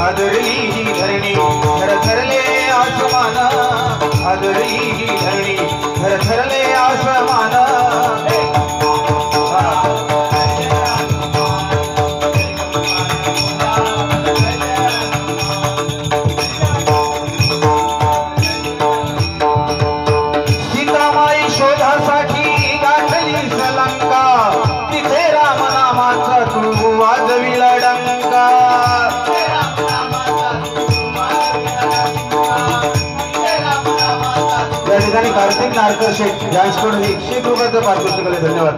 आदरली ही धरणी थरथरले आसमान आदरली ही धरणी थरथरले आसमान सीतामाई शोधासाठी गाठली लंका तिथे राम नामाचा तू वाजविला डंका या ठिकाणी कार्तिक नारकर शेठ यांच्याकडून 101 रुपयाचं पारितोषिक आले. धन्यवाद.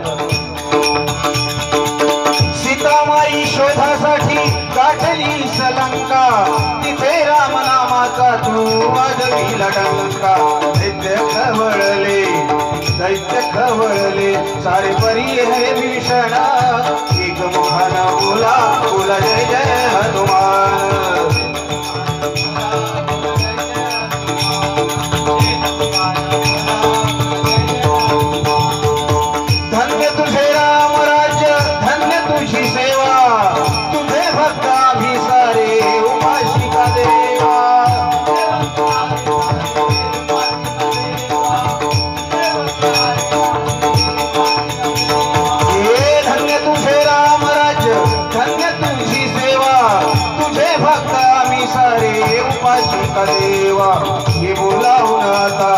सीतामाई शोधासाठी गाठली लंका तिथे राम नामाचा तू वाजविला डंका दैत्य खवळले सारे परी हे भीषण एक मुखाना बोला बोला जय जय हनुमान धन्य तुझे राम राज्य धन्य तुझी सेवा तुझे भक्त आम्ही सारे उपाशी का देवा धन्य तुझे राम राज्य धन्य तुझी सेवा तुझे भक्त आम्ही सारे उपाशी का देवा ये बोलावून आता